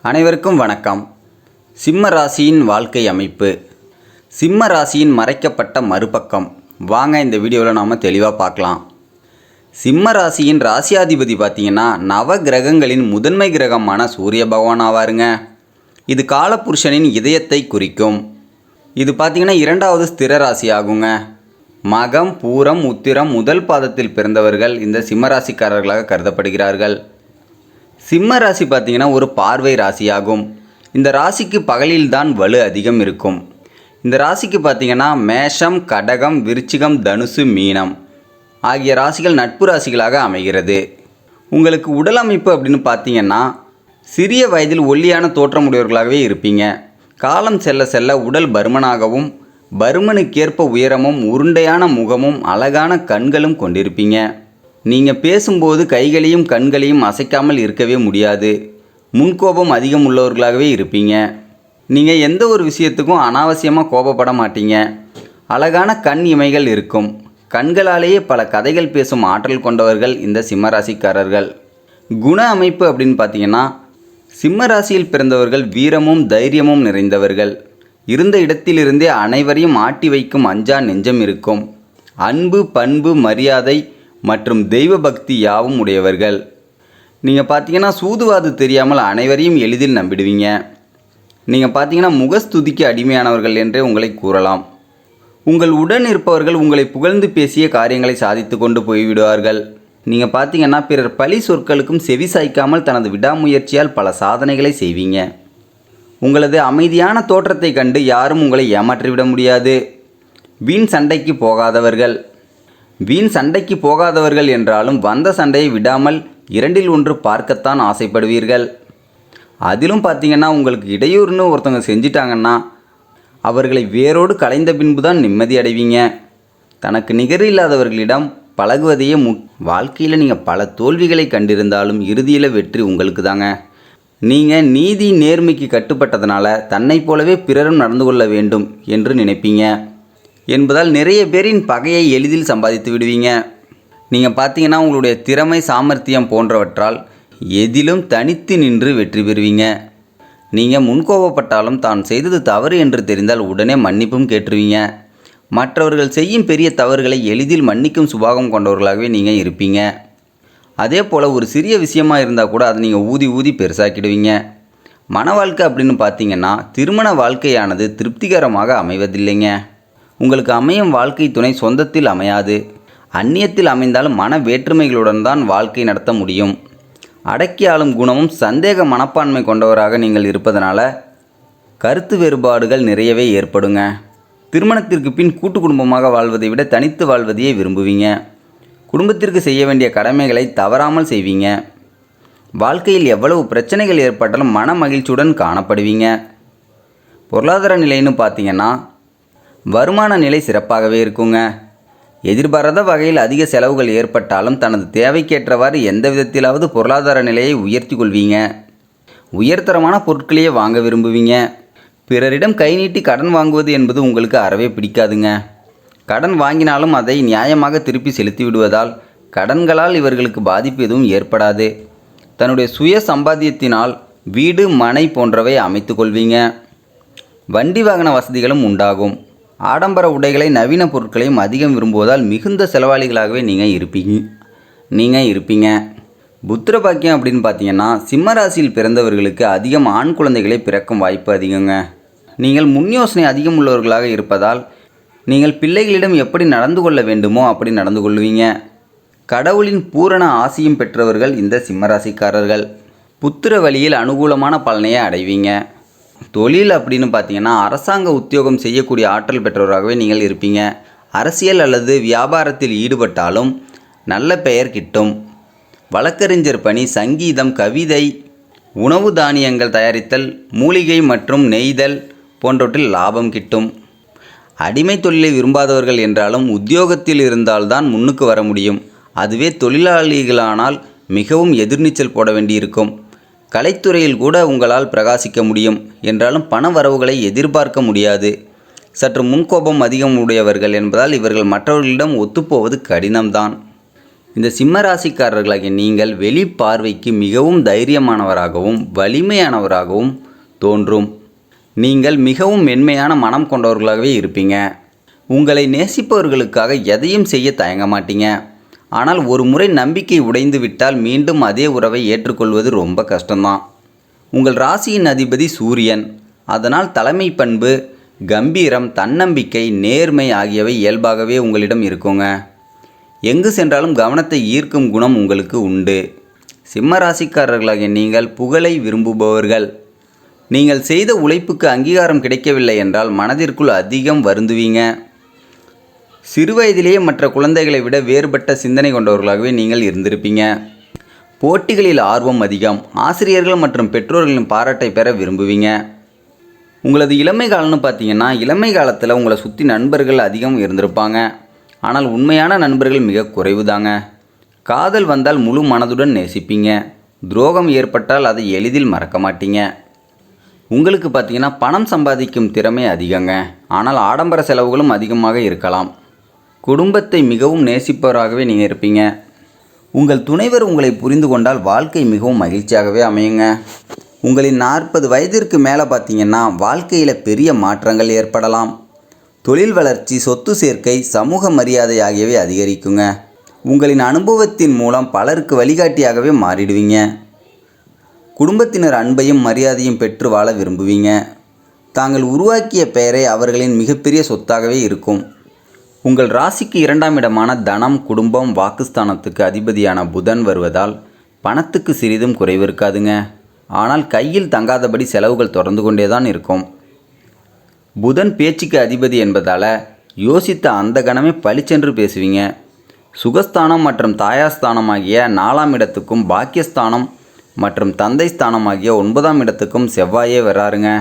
அனைவருக்கும் வணக்கம். சிம்ம ராசியின் வாழ்க்கை அமைப்பு, சிம்ம ராசியின் மறைக்கப்பட்ட மறுபக்கம் வாங்க இந்த வீடியோவில் நாம் தெளிவாக பார்க்கலாம். சிம்ம ராசியின் ராசியாதிபதி பார்த்திங்கன்னா நவ கிரகங்களின் முதன்மை கிரகமான சூரிய பகவான் ஆவாருங்க. இது காலபுருஷனின் இதயத்தை குறிக்கும். இது பார்த்திங்கன்னா இரண்டாவது ஸ்திர ராசி ஆகுங்க. மகம் பூரம் உத்திரம் முதல் பாதத்தில் பிறந்தவர்கள் இந்த சிம்ம ராசிக்காரர்களாக கருதப்படுகிறார்கள். சிம்ம ராசி பார்த்திங்கன்னா ஒரு பார்வை ராசியாகும். இந்த ராசிக்கு பகலில்தான் வலு அதிகம் இருக்கும். இந்த ராசிக்கு பார்த்திங்கன்னா மேஷம், கடகம், விருச்சிகம், தனுசு, மீனம் ஆகிய ராசிகள் நட்பு ராசிகளாக அமைகிறது. உங்களுக்கு உடல் அமைப்பு அப்படின்னு பார்த்திங்கன்னா சிறிய வயதில் ஒல்லியான தோற்றமுடையவர்களாகவே இருப்பீங்க. காலம் செல்ல செல்ல உடல் பருமனாகவும் பருமனுக்கேற்ப உயரமும் உருண்டையான முகமும் அழகான கண்களும் கொண்டிருப்பீங்க. நீங்கள் பேசும்போது கைகளையும் கண்களையும் அசைக்காமல் இருக்கவே முடியாது. முன்கோபம் அதிகம் உள்ளவர்களாகவே இருப்பீங்க. நீங்கள் எந்த ஒரு விஷயத்துக்கும் அனாவசியமாக கோபப்பட மாட்டீங்க. அழகான கண் இமைகள் இருக்கும். கண்களாலேயே பல கதைகள் பேசும் ஆற்றல் கொண்டவர்கள் இந்த சிம்மராசிக்காரர்கள். குண அமைப்பு அப்படின்னு பார்த்தீங்கன்னா சிம்ம ராசியில் பிறந்தவர்கள் வீரமும் தைரியமும் நிறைந்தவர்கள். இருந்த இடத்திலிருந்தே அனைவரையும் ஆட்டி வைக்கும் அஞ்சா நெஞ்சம் இருக்கும். அன்பு, பண்பு, மரியாதை மற்றும் தெய்வ பக்தி யாவும் உடையவர்கள். நீங்கள் பார்த்தீங்கன்னா சூதுவாது தெரியாமல் அனைவரையும் எளிதில் நம்பிடுவீங்க. நீங்கள் பார்த்தீங்கன்னா முகஸ்துதிக்கு அடிமையானவர்கள் என்றே உங்களை கூறலாம். உங்கள் உடன் இருப்பவர்கள் உங்களை புகழ்ந்து பேசிய காரியங்களை சாதித்து கொண்டு போய்விடுவார்கள். நீங்கள் பார்த்தீங்கன்னா பிறர் பழி சொற்களுக்கும் செவி சாய்க்காமல் தனது விடாமுயற்சியால் பல சாதனைகளை செய்வீங்க. உங்களது அமைதியான தோற்றத்தை கண்டு யாரும் உங்களை ஏமாற்றிவிட முடியாது. வீண் சண்டைக்கு போகாதவர்கள் என்றாலும் வந்த சண்டையை விடாமல் இரண்டில் ஒன்று பார்க்கத்தான் ஆசைப்படுவீர்கள். அதிலும் பார்த்தீங்கன்னா உங்களுக்கு இடையூறுன்னு ஒருத்தவங்க செஞ்சிட்டாங்கன்னா அவர்களை வேரோடு களைந்த பின்பு தான் நிம்மதி அடைவீங்க. தனக்கு நிகரில்லாதவர்களிடம் பழகுவதையே வாழ்க்கையில் நீங்கள் பல தோல்விகளை கண்டிருந்தாலும் இறுதியில் வெற்றி உங்களுக்கு தாங்க. நீங்கள் நீதி நேர்மைக்கு கட்டுப்பட்டதுனால தன்னை போலவே பிறரும் நடந்து கொள்ள வேண்டும் என்று நினைப்பீங்க என்பதால் நிறைய பேரின் பகையை எளிதில் சம்பாதித்து விடுவீங்க. நீங்கள் பார்த்தீங்கன்னா உங்களுடைய திறமை, சாமர்த்தியம் போன்றவற்றால் எதிலும் தனித்து நின்று வெற்றி பெறுவீங்க. நீங்கள் முன்கோபப்பட்டாலும் தான் செய்தது தவறு என்று தெரிந்தால் உடனே மன்னிப்பும் கேட்டுருவீங்க. மற்றவர்கள் செய்யும் பெரிய தவறுகளை எளிதில் மன்னிக்கும் சுபாவம் கொண்டவர்களாகவே நீங்கள் இருப்பீங்க. அதே போல் ஒரு சிறிய விஷயமாக இருந்தால் கூட அதை நீங்கள் ஊதி பெருசாக்கிடுவீங்க. மன வாழ்க்கை அப்படின்னு பார்த்தீங்கன்னா திருமண வாழ்க்கையானது திருப்திகரமாக அமைவதில்லைங்க. உங்களுக்கு அமையும் வாழ்க்கை துணை சொந்தத்தில் அமையாது. அந்நியத்தில் அமைந்தாலும் மன வேற்றுமைகளுடன் தான் வாழ்க்கை நடத்த முடியும். அடக்கி ஆளும் குணமும் சந்தேக மனப்பான்மை கொண்டவராக நீங்கள் இருப்பதனால கருத்து வேறுபாடுகள் நிறையவே ஏற்படுங்க. திருமணத்திற்கு பின் கூட்டு குடும்பமாக வாழ்வதை விட தனித்து வாழ்வதையே விரும்புவீங்க. குடும்பத்திற்கு செய்ய வேண்டிய கடமைகளை தவறாமல் செய்வீங்க. வாழ்க்கையில் எவ்வளவு பிரச்சனைகள் ஏற்பட்டாலும் மன மகிழ்ச்சியுடன் காணப்படுவீங்க. பொருளாதார நிலைன்னு பார்த்தீங்கன்னா வருமான நிலை சிறப்பாகவே இருக்குங்க. எதிர்பாராத வகையில் அதிக செலவுகள் ஏற்பட்டாலும் தனது தேவைக்கேற்றவாறு எந்த விதத்திலாவது பொருளாதார நிலையை உயர்த்தி கொள்வீங்க. உயர்தரமான பொருட்களையே வாங்க விரும்புவீங்க. பிறரிடம் கை நீட்டி கடன் வாங்குவது என்பது உங்களுக்கு அறவே பிடிக்காதுங்க. கடன் வாங்கினாலும் அதை நியாயமாக திருப்பி செலுத்தி விடுவதால் கடன்களால் இவர்களுக்கு பாதிப்பு எதுவும் ஏற்படாது. தன்னுடைய சுய சம்பாத்தியத்தினால் வீடு, மனை போன்றவை அமைத்து கொள்வீங்க. வண்டி வாகன வசதிகளும் உண்டாகும். ஆடம்பர உடைகளை, நவீன பொருட்களையும் அதிகம் விரும்புவதால் மிகுந்த செலவாளிகளாகவே நீங்கள் இருப்பீங்க. புத்திர பாக்கியம் அப்படின்னு பார்த்தீங்கன்னா சிம்ம ராசியில் பிறந்தவர்களுக்கு அதிகம் ஆண் குழந்தைகளை பிறக்கும் வாய்ப்பு அதிகங்க. நீங்கள் முன் யோசனை அதிகம் உள்ளவர்களாக இருப்பதால் நீங்கள் பிள்ளைகளிடம் எப்படி நடந்து கொள்ள வேண்டுமோ அப்படி நடந்து கொள்வீங்க. கடவுளின் பூரண ஆசியும் பெற்றவர்கள் இந்த சிம்மராசிக்காரர்கள். புத்திர வழியில் அனுகூலமான பலனையை அடைவீங்க. தொழில் அப்படின்னு பார்த்தீங்கன்னா அரசாங்க உத்தியோகம் செய்யக்கூடிய ஆற்றல் பெற்றவராகவே நீங்கள் இருப்பீங்க. அரசியல் அல்லது வியாபாரத்தில் ஈடுபட்டாலும் நல்ல பெயர் கிட்டும். வழக்கறிஞர் பணி, சங்கீதம், கவிதை, உணவு தானியங்கள் தயாரித்தல், மூலிகை மற்றும் நெய்தல் போன்றவற்றில் லாபம் கிட்டும். அடிமை தொழிலை விரும்பாதவர்கள் என்றாலும் உத்தியோகத்தில் இருந்தால்தான் முன்னுக்கு வர முடியும். அதுவே தொழிலாளிகளானால் மிகவும் எதிர்நீச்சல் போட வேண்டியிருக்கும். கலைத்துறையில் கூட உங்களால் பிரகாசிக்க முடியும் என்றாலும் பண வரவுகளை எதிர்பார்க்க முடியாது. சற்று முன்கோபம் அதிகம் உடையவர்கள் என்பதால் இவர்கள் மற்றவர்களிடம் ஒத்துப்போவது கடினம்தான். இந்த சிம்ம ராசிக்காரர்களாகிய நீங்கள் வெளி பார்வைக்கு மிகவும் தைரியமானவராகவும் வலிமையானவராகவும் தோன்றும். நீங்கள் மிகவும் மென்மையான மனம் கொண்டவர்களாகவே இருப்பீங்க. உங்களை நேசிப்பவர்களுக்காக எதையும் செய்ய தயங்க மாட்டீங்க. ஆனால் ஒரு முறை நம்பிக்கை உடைந்து விட்டால் மீண்டும் அதே உறவை ஏற்றுக்கொள்வது ரொம்ப கஷ்டம்தான். உங்கள் ராசியின் அதிபதி சூரியன். அதனால் தலைமை பண்பு, கம்பீரம், தன்னம்பிக்கை, நேர்மை ஆகியவை இயல்பாகவே உங்களிடம் இருக்குங்க. எங்கு சென்றாலும் கவனத்தை ஈர்க்கும் குணம் உங்களுக்கு உண்டு. சிம்ம ராசிக்காரர்களாகிய நீங்கள் புகழை விரும்புபவர்கள். நீங்கள் செய்த உழைப்புக்கு அங்கீகாரம் கிடைக்கவில்லை என்றால் மனதிற்குள் அதிகம் வருந்துவீங்க. சிறுவயதிலேயே மற்ற குழந்தைகளை விட வேறுபட்ட சிந்தனை கொண்டவர்களாகவே நீங்கள் இருந்திருப்பீங்க. போட்டிகளில் ஆர்வம் அதிகம். ஆசிரியர்கள் மற்றும் பெற்றோர்களின் பாராட்டை பெற விரும்புவீங்க. உங்களது இளமை காலம்னு பார்த்தீங்கன்னா, இளமை காலத்தில் உங்களை சுற்றி நண்பர்கள் அதிகம் இருந்திருப்பாங்க. ஆனால் உண்மையான நண்பர்கள் மிக குறைவு தாங்க. காதல் வந்தால் முழு மனதுடன் நேசிப்பீங்க. துரோகம் ஏற்பட்டால் அதை எளிதில் மறக்க மாட்டீங்க. உங்களுக்கு பார்த்தீங்கன்னா பணம் சம்பாதிக்கும் திறமை அதிகங்க. ஆனால் ஆடம்பர செலவுகளும் அதிகமாக இருக்கலாம். குடும்பத்தை மிகவும் நேசிப்பவராகவே நீங்கள் இருப்பீங்க. உங்கள் துணைவர் உங்களை புரிந்து கொண்டால் வாழ்க்கை மிகவும் மகிழ்ச்சியாகவே அமையுங்க. உங்களின் 40 வயதிற்கு மேலே பார்த்தீங்கன்னா வாழ்க்கையில் பெரிய மாற்றங்கள் ஏற்படலாம். தொழில் வளர்ச்சி, சொத்து சேர்க்கை, சமூக மரியாதை ஆகியவை அதிகரிக்குங்க. உங்களின் அனுபவத்தின் மூலம் பலருக்கு வழிகாட்டியாகவே மாறிடுவீங்க. குடும்பத்தினர் அன்பையும் மரியாதையும் பெற்று வாழ விரும்புவீங்க. தாங்கள் உருவாக்கிய பெயரை அவர்களின் மிகப்பெரிய சொத்தாகவே இருக்கும். உங்கள் ராசிக்கு 2ஆம் இடமான தனம், குடும்பம், வாக்குஸ்தானத்துக்கு அதிபதியான புதன் வருவதால் பணத்துக்கு சிறிதும் குறைவு இருக்காதுங்க. ஆனால் கையில் தங்காதபடி செலவுகள் தொடர்ந்து கொண்டே தான் இருக்கும். புதன் பேச்சுக்கு அதிபதி என்பதால் யோசித்த அந்த கணமே பளிச்சென்று பேசுவீங்க. சுகஸ்தானம் மற்றும் தாயாஸ்தானம் ஆகிய 4ஆம் இடத்துக்கும் பாக்கியஸ்தானம் மற்றும் தந்தை ஸ்தானம் ஆகிய 9ஆம் இடத்துக்கும் செவ்வாயே வராருங்க.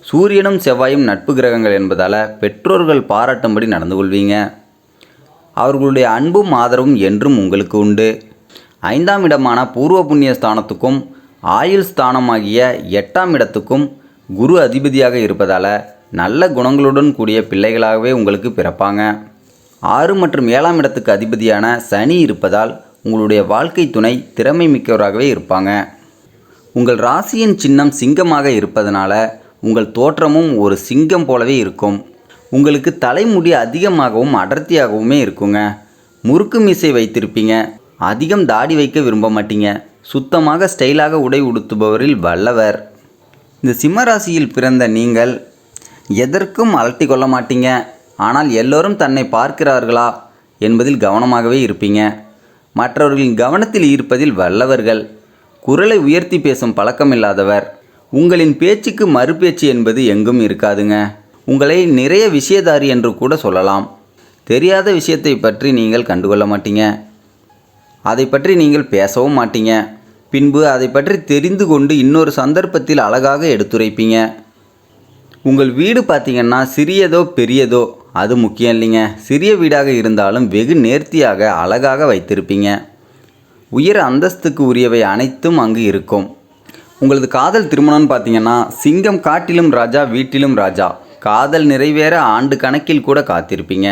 சூரியனும் செவ்வாயும் நட்பு கிரகங்கள் என்பதால் பெற்றோர்கள் பாராட்டும்படி நடந்து கொள்வீங்க. அவர்களுடைய அன்பும் ஆதரவும் என்றும் உங்களுக்கு உண்டு. 5ஆம் இடமான பூர்வ புண்ணிய ஸ்தானத்துக்கும் ஆயுள் ஸ்தானமாகிய 8ஆம் இடத்துக்கும் குரு அதிபதியாக இருப்பதால் நல்ல குணங்களுடன் கூடிய பிள்ளைகளாகவே உங்களுக்கு பிறப்பாங்க. 6 மற்றும் 7ஆம் இடத்துக்கு அதிபதியான சனி இருப்பதால் உங்களுடைய வாழ்க்கை துணை திறமை மிக்கவராகவே இருப்பாங்க. உங்கள் ராசியின் சின்னம் சிங்கமாக இருப்பதனால உங்கள் தோற்றமும் ஒரு சிங்கம் போலவே இருக்கும். உங்களுக்கு தலைமுடி அதிகமாகவும் அடர்த்தியாகவுமே இருக்குங்க. முறுக்கு மீசை வைத்திருப்பீங்க. அதிகம் தாடி வைக்க விரும்ப மாட்டீங்க. சுத்தமாக ஸ்டைலாக உடை உடுத்துபவரில் வல்லவர். இந்த சிம்ம ராசியில் பிறந்த நீங்கள் எதற்கும் அலட்டி கொள்ள மாட்டீங்க. ஆனால் எல்லோரும் தன்னை பார்க்கிறார்களா என்பதில் கவனமாகவே இருப்பீங்க. மற்றவர்களின் கவனத்தில் ஈர்ப்பதில் வல்லவர்கள். குரலை உயர்த்தி பேசும் பழக்கமில்லாதவர். உங்களின் பேச்சுக்கு மறுபேச்சு என்பது எங்கும் இருக்காதுங்க. உங்களை நிறைய விஷயதாரி என்று கூட சொல்லலாம். தெரியாத விஷயத்தை பற்றி நீங்கள் கண்டுகொள்ள மாட்டீங்க. அதை பற்றி நீங்கள் பேசவும் மாட்டீங்க. பின்பு அதை பற்றி தெரிந்து கொண்டு இன்னொரு சந்தர்ப்பத்தில் அழகாக எடுத்துரைப்பீங்க. உங்கள் வீடு பார்த்திங்கன்னா சிறியதோ பெரியதோ அது முக்கியம் இல்லைங்க. சிறிய வீடாக இருந்தாலும் வெகு நேர்த்தியாக அழகாக வைத்திருப்பீங்க. உயர் அந்தஸ்துக்கு உரியவை அனைத்தும் அங்கு இருக்கும். உங்களது காதல் திருமணம்னு பார்த்தீங்கன்னா சிங்கம் காட்டிலும் ராஜா வீட்டிலும் ராஜா. காதல் நிறைவேற ஆண்டு கணக்கில் கூட காத்திருப்பீங்க.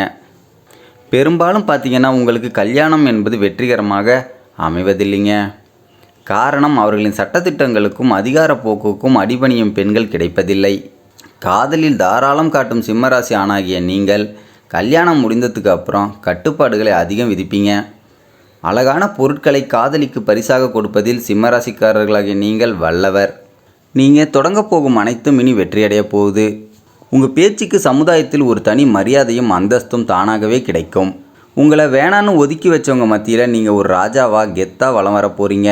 பெரும்பாலும் பார்த்தீங்கன்னா உங்களுக்கு கல்யாணம் என்பது வெற்றிகரமாக அமைவதில்லைங்க. காரணம் அவர்களின் சட்டத்திட்டங்களுக்கும் அதிகார போக்குக்கும் அடிபணியும் பெண்கள் கிடைப்பதில்லை. காதலில் தாராளம் காட்டும் சிம்மராசி ஆணாகிய நீங்கள் கல்யாணம் முடிந்ததுக்கு அப்புறம் கட்டுப்பாடுகளை அதிகம் விதிப்பீங்க. அழகான பொருட்களை காதலிக்கு பரிசாக கொடுப்பதில் சிம்மராசிக்காரர்களாகிய நீங்கள் வல்லவர். நீங்கள் தொடங்க போகும் அனைத்தும் இனி வெற்றியடைய போகுது. உங்கள் பேச்சுக்கு சமுதாயத்தில் ஒரு தனி மரியாதையும் அந்தஸ்தும் தானாகவே கிடைக்கும். உங்களை வேணான்னு ஒதுக்கி வச்சவங்க மத்தியில் நீங்கள் ஒரு ராஜாவாக கெத்தாக வலம் வர போகிறீங்க.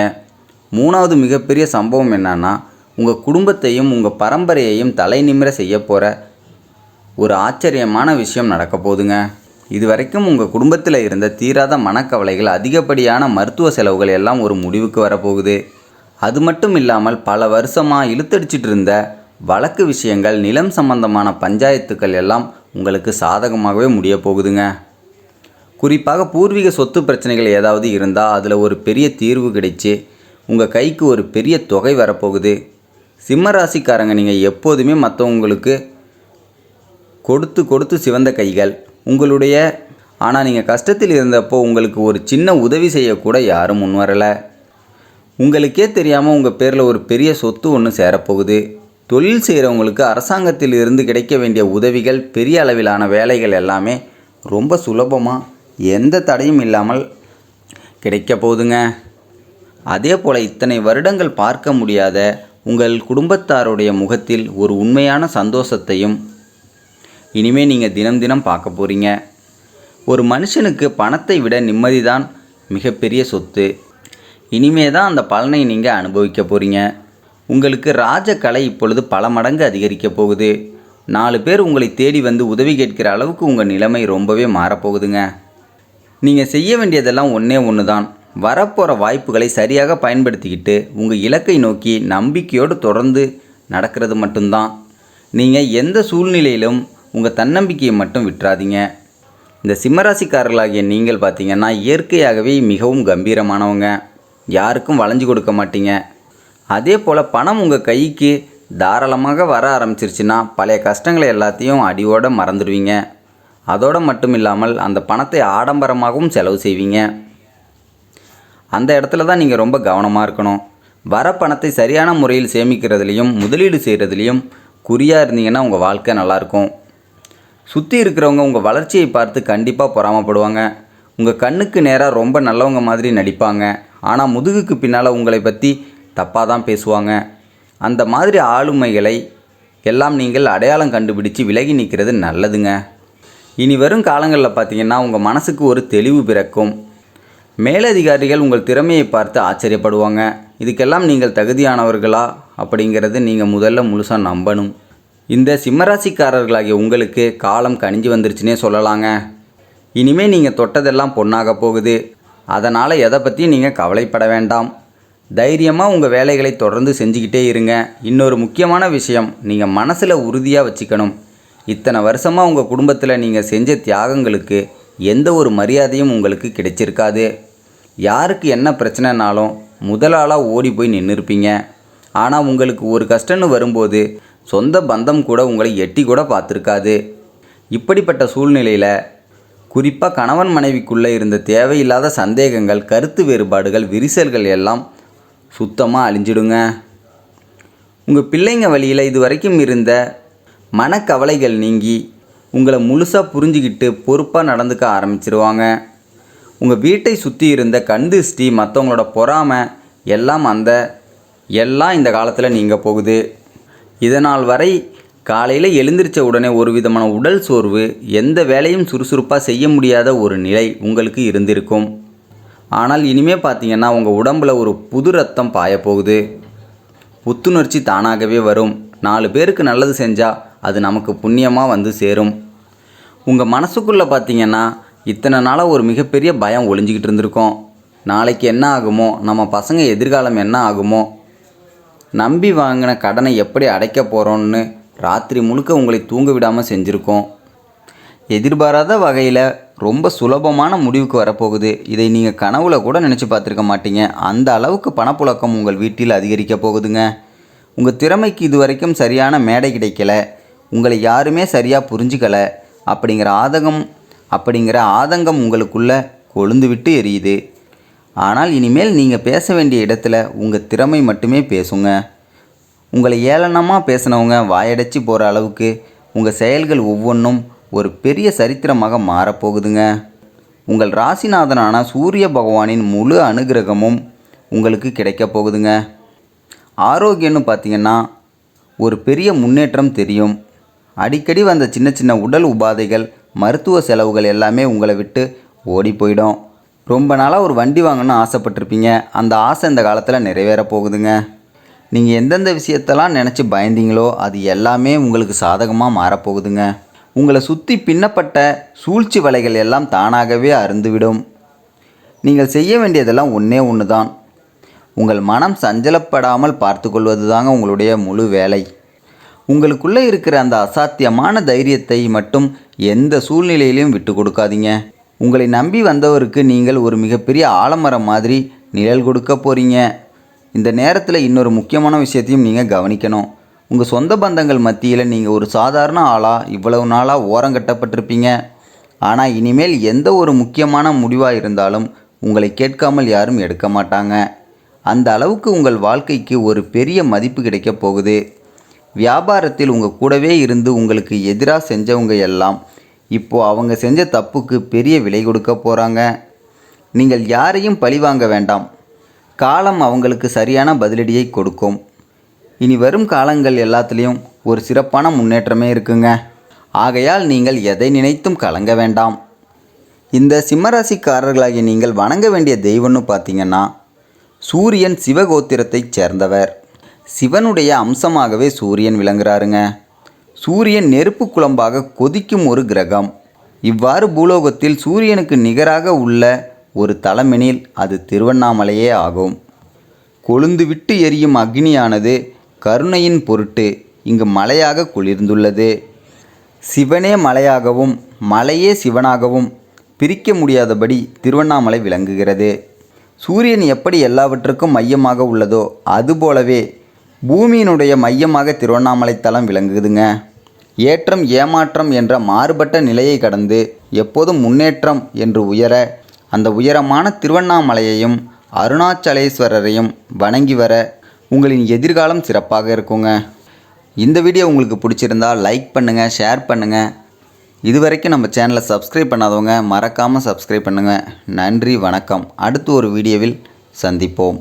3வது மிகப்பெரிய சம்பவம் என்னன்னா, உங்கள் குடும்பத்தையும் உங்கள் பரம்பரையையும் தலை நிமிர செய்ய போகிற ஒரு ஆச்சரியமான விஷயம் நடக்க போகுதுங்க. இது வரைக்கும் உங்கள் குடும்பத்தில் இருந்த தீராத மனக்கவலைகள், அதிகப்படியான மருத்துவ செலவுகள் எல்லாம் ஒரு முடிவுக்கு வரப்போகுது. அது மட்டும் இல்லாமல் பல வருஷமாக இழுத்தடிச்சிட்டு இருந்த வழக்கு விஷயங்கள், நிலம் சம்பந்தமான பஞ்சாயத்துக்கள் எல்லாம் உங்களுக்கு சாதகமாகவே முடிய போகுதுங்க. குறிப்பாக பூர்வீக சொத்து பிரச்சனைகள் ஏதாவது இருந்தால் அதில் ஒரு பெரிய தீர்வு கிடைச்சி உங்கள் கைக்கு ஒரு பெரிய தொகை வரப்போகுது. சிம்ம ராசிக்காரங்க நீங்கள் எப்போதுமே மற்றவங்களுக்கு கொடுத்து கொடுத்து சிவந்த கைகள். உங்களுடைய ஆனால் நீங்கள் கஷ்டத்தில் இருந்தப்போ உங்களுக்கு ஒரு சின்ன உதவி செய்யக்கூட யாரும் முன் வரலை. உங்களுக்கே தெரியாமல் உங்கள் பேரில் ஒரு பெரிய சொத்து ஒன்று சேரப்போகுது. தொழில் செய்கிறவங்களுக்கு அரசாங்கத்தில் இருந்து கிடைக்க வேண்டிய உதவிகள், பெரிய அளவிலான வேலைகள் எல்லாமே ரொம்ப சுலபமாக எந்த தடையும் இல்லாமல் கிடைக்க போகுதுங்க. அதே போல் இத்தனை வருடங்கள் பார்க்க முடியாத உங்கள் குடும்பத்தாருடைய முகத்தில் ஒரு உண்மையான சந்தோஷத்தையும் இனிமேல் நீங்கள் தினம் தினம் பார்க்க போகிறீங்க. ஒரு மனுஷனுக்கு பணத்தை விட நிம்மதி தான் மிகப்பெரிய சொத்து. இனிமே தான் அந்த பலனை நீங்கள் அனுபவிக்க போகிறீங்க. உங்களுக்கு ராஜகலை இப்பொழுது பல மடங்கு அதிகரிக்க போகுது. 4 பேர் உங்களை தேடி வந்து உதவி கேட்கிற அளவுக்கு உங்கள் நிலைமை ரொம்பவே மாறப்போகுதுங்க. நீங்கள் செய்ய வேண்டியதெல்லாம் ஒன்றே ஒன்று தான். வரப்போகிற வாய்ப்புகளை சரியாக பயன்படுத்திக்கிட்டு உங்கள் இலக்கை நோக்கி நம்பிக்கையோடு தொடர்ந்து நடக்கிறது மட்டும்தான். நீங்கள் எந்த சூழ்நிலையிலும் உங்கள் தன்னம்பிக்கையை மட்டும் விட்டுறாதீங்க. இந்த சிம்மராசிக்காரர்களாகிய நீங்கள் பார்த்தீங்கன்னா இயற்கையாகவே மிகவும் கம்பீரமானவங்க. யாருக்கும் வளைஞ்சு கொடுக்க மாட்டீங்க. அதே போல் பணம் உங்கள் கைக்கு தாராளமாக வர ஆரம்பிச்சிருச்சுன்னா பழைய கஷ்டங்களை எல்லாத்தையும் அடியோடு மறந்துடுவீங்க. அதோடு மட்டும் இல்லாமல் அந்த பணத்தை ஆடம்பரமாகவும் செலவு செய்வீங்க. அந்த இடத்துல தான் நீங்கள் ரொம்ப கவனமாக இருக்கணும். வர பணத்தை சரியான முறையில் சேமிக்கிறதுலையும் முதலீடு செய்கிறதுலையும் குறியாக இருந்தீங்கன்னா உங்கள் வாழ்க்கை நல்லாயிருக்கும். சுற்றி இருக்கிறவங்க உங்கள் வளர்ச்சியை பார்த்து கண்டிப்பாக பொறாமப்படுவாங்க. உங்கள் கண்ணுக்கு நேராக ரொம்ப நல்லவங்க மாதிரி நடிப்பாங்க. ஆனால் முதுகுக்கு பின்னால் உங்களை பற்றி தப்பாக தான் பேசுவாங்க. அந்த மாதிரி ஆளுமைகளை எல்லாம் நீங்கள் அடையாளம் கண்டுபிடிச்சு விலகி நிற்கிறது நல்லதுங்க. இனி வரும் காலங்களில் பார்த்தீங்கன்னா உங்கள் மனசுக்கு ஒரு தெளிவு பிறக்கும். மேலதிகாரிகள் உங்கள் திறமையை பார்த்து ஆச்சரியப்படுவாங்க. இதுக்கெல்லாம் நீங்கள் தகுதியானவர்களா அப்படிங்கிறது நீங்கள் முதல்ல முழுசாக நம்பணும். இந்த சிம்மராசிக்காரர்களாகிய உங்களுக்கு காலம் கனிஞ்சு வந்துருச்சுன்னே சொல்லலாங்க. இனிமேல் நீங்கள் தொட்டதெல்லாம் பொன்னாக போகுது. அதனால் எதை பற்றியும் நீங்கள் கவலைப்பட வேண்டாம். தைரியமாக உங்கள் வேலைகளை தொடர்ந்து செஞ்சுக்கிட்டே இருங்க. இன்னொரு முக்கியமான விஷயம், நீங்கள் மனசில் உறுதியாக வச்சுக்கணும். இத்தனை வருஷமாக உங்கள் குடும்பத்தில் நீங்கள் செஞ்ச தியாகங்களுக்கு எந்த ஒரு மரியாதையும் உங்களுக்கு கிடைச்சிருக்காது. யாருக்கு என்ன பிரச்சனைனாலும் முதலாளாக ஓடி போய் நின்றுருப்பீங்க. ஆனால் உங்களுக்கு ஒரு கஷ்டம்னு வரும்போது சொந்த பந்தம் கூட உங்களை எட்டி கூட பார்த்துருக்காது. இப்படிப்பட்ட சூழ்நிலையில் குறிப்பாக கணவன் மனைவிக்குள்ளே இருந்த தேவையில்லாத சந்தேகங்கள், கருத்து வேறுபாடுகள், விரிசல்கள் எல்லாம் சுத்தமாக அழிஞ்சிடுங்க. உங்கள் பிள்ளைங்க வழியில் இது வரைக்கும் இருந்த மனக்கவலைகள் நீங்கி உங்களை முழுசாக புரிஞ்சுக்கிட்டு பொறுப்பாக நடந்துக்க ஆரம்பிச்சிருவாங்க. உங்கள் வீட்டை சுற்றி இருந்த கண்திஷ்டி, மற்றவங்களோட பொறாமை எல்லாம் இந்த காலத்தில் நீங்க போகுது. இதனால் வரை காலையில் எழுந்திரிச்ச உடனே ஒரு விதமான உடல் சோர்வு, எந்த வேலையும் சுறுசுறுப்பாக செய்ய முடியாத ஒரு நிலை உங்களுக்கு இருந்திருக்கும். ஆனால் இனிமேல் பார்த்தீங்கன்னா உங்கள் உடம்பில் ஒரு புது ரத்தம் பாயப்போகுது. புத்துணர்ச்சி தானாகவே வரும். 4 பேருக்கு நல்லது செஞ்சால் அது நமக்கு புண்ணியமாக வந்து சேரும். உங்கள் மனசுக்குள்ளே பார்த்தீங்கன்னா இத்தனை நாளாக ஒரு மிகப்பெரிய பயம் ஒளிஞ்சிக்கிட்டு இருந்திருக்கோம். நாளைக்கு என்ன ஆகுமோ, நம்ம பசங்க எதிர்காலம் என்ன ஆகுமோ, நம்பி வாங்கின கடனை எப்படி அடைக்க போகிறோன்னு ராத்திரி முழுக்க உங்களை தூங்க விடாமல் செஞ்சுருக்கோம். எதிர்பாராத வகையில் ரொம்ப சுலபமான முடிவுக்கு வரப்போகுது. இதை நீங்கள் கனவுல கூட நினச்சி பார்த்துருக்க மாட்டீங்க. அந்த அளவுக்கு பணப்புழக்கம் உங்கள் வீட்டில் அதிகரிக்க போகுதுங்க. உங்கள் திறமைக்கு இது வரைக்கும் சரியான மேடை கிடைக்கல, உங்களை யாருமே சரியாக புரிஞ்சிக்கலை அப்படிங்கிற ஆதங்கம் உங்களுக்குள்ளே கொழுந்து விட்டு எரியுது. ஆனால் இனிமேல் நீங்கள் பேச வேண்டிய இடத்துல உங்கள் திறமை மட்டுமே பேசுங்க. உங்களை ஏளனமாக பேசினவங்க வாயடைச்சி போகிற அளவுக்கு உங்கள் செயல்கள் ஒவ்வொன்றும் ஒரு பெரிய சரித்திரமாக மாறப்போகுதுங்க. உங்கள் ராசிநாதனான சூரிய பகவானின் முழு அனுகிரகமும் உங்களுக்கு கிடைக்க போகுதுங்க. ஆரோக்கியம்னு பார்த்திங்கன்னா ஒரு பெரிய முன்னேற்றம் தெரியும். அடிக்கடி வந்த சின்ன சின்ன உடல் உபாதைகள், மருத்துவ செலவுகள் எல்லாமே உங்களை விட்டு ஓடி போயிடும். ரொம்ப நாளாக ஒரு வண்டி வாங்கணும்னு ஆசைப்பட்டிருப்பீங்க. அந்த ஆசை இந்த காலத்தில் நிறைவேற போகுதுங்க. நீங்கள் எந்தெந்த விஷயத்தெல்லாம் நினச்சி பயந்தீங்களோ அது எல்லாமே உங்களுக்கு சாதகமாக மாறப்போகுதுங்க. உங்களை சுற்றி பின்னப்பட்ட சூழ்ச்சி வலைகள் எல்லாம் தானாகவே அருந்துவிடும். நீங்கள் செய்ய வேண்டியதெல்லாம் ஒன்றே ஒன்று தான். உங்கள் மனம் சஞ்சலப்படாமல் பார்த்து கொள்வது தாங்க உங்களுடைய முழு வேலை. உங்களுக்குள்ளே இருக்கிற அந்த அசாத்தியமான தைரியத்தை மட்டும் எந்த சூழ்நிலையிலையும் விட்டு கொடுக்காதீங்க. உங்களை நம்பி வந்தவருக்கு நீங்கள் ஒரு மிகப்பெரிய ஆலமரம் மாதிரி நிழல் கொடுக்க போகிறீங்க. இந்த நேரத்தில் இன்னொரு முக்கியமான விஷயத்தையும் நீங்கள் கவனிக்கணும். உங்கள் சொந்த பந்தங்கள் மத்தியில் நீங்கள் ஒரு சாதாரண ஆளாக இவ்வளவு நாளாக ஓரங்கட்டப்பட்டிருப்பீங்க. ஆனால் இனிமேல் எந்த ஒரு முக்கியமான முடிவாக இருந்தாலும் உங்களை கேட்காமல் யாரும் எடுக்க மாட்டாங்க. அந்த அளவுக்கு உங்கள் வாழ்க்கைக்கு ஒரு பெரிய மதிப்பு கிடைக்கப் போகுது. வியாபாரத்தில் உங்கள் கூடவே இருந்து உங்களுக்கு எதிராக செஞ்சவங்க எல்லாம் இப்போது அவங்க செஞ்ச தப்புக்கு பெரிய விலை கொடுக்க போகிறாங்க. நீங்கள் யாரையும் பழிவாங்க வேண்டாம். காலம் அவங்களுக்கு சரியான பதிலடியை கொடுக்கும். இனி வரும் காலங்கள் எல்லாத்துலேயும் ஒரு சிறப்பான முன்னேற்றமே இருக்குங்க. ஆகையால் நீங்கள் எதை நினைத்தும் கலங்க வேண்டாம். இந்த சிம்மராசிக்காரர்களாகிய நீங்கள் வணங்க வேண்டிய தெய்வம்னு பார்த்தீங்கன்னா, சூரியன் சிவகோத்திரத்தைச் சேர்ந்தவர். சிவனுடைய அம்சமாகவே சூரியன் விளங்குறாருங்க. சூரியன் நெருப்பு குழம்பாக கொதிக்கும் ஒரு கிரகம். இவ்வாறு பூலோகத்தில் சூரியனுக்கு நிகராக உள்ள ஒரு தலமெனில் அது திருவண்ணாமலையே ஆகும். கொழுந்துவிட்டு எரியும் அக்னியானது கருணையின் பொருட்டு இங்கு மலையாக குளிர்ந்துள்ளது. சிவனே மலையாகவும் மலையே சிவனாகவும் பிரிக்க முடியாதபடி திருவண்ணாமலை விளங்குகிறது. சூரியன் எப்படி எல்லாவற்றுக்கும் மையமாக உள்ளதோ அதுபோலவே பூமியினுடைய மையமாக திருவண்ணாமலை தலம் விளங்குதுங்க. ஏற்றம் ஏமாற்றம் என்ற மாறுபட்ட நிலையை கடந்து எப்போதும் முன்னேற்றம் என்று உயர அந்த உயரமான திருவண்ணாமலையையும் அருணாச்சலேஸ்வரரையும் வணங்கி வர உங்களின் எதிர்காலம் சிறப்பாக இருக்குங்க. இந்த வீடியோ உங்களுக்கு பிடிச்சிருந்தால் லைக் பண்ணுங்கள், ஷேர் பண்ணுங்கள். இதுவரைக்கும் நம்ம சேனலை சப்ஸ்கிரைப் பண்ணாதவங்க மறக்காமல் சப்ஸ்கிரைப் பண்ணுங்கள். நன்றி, வணக்கம். அடுத்து ஒரு வீடியோவில் சந்திப்போம்.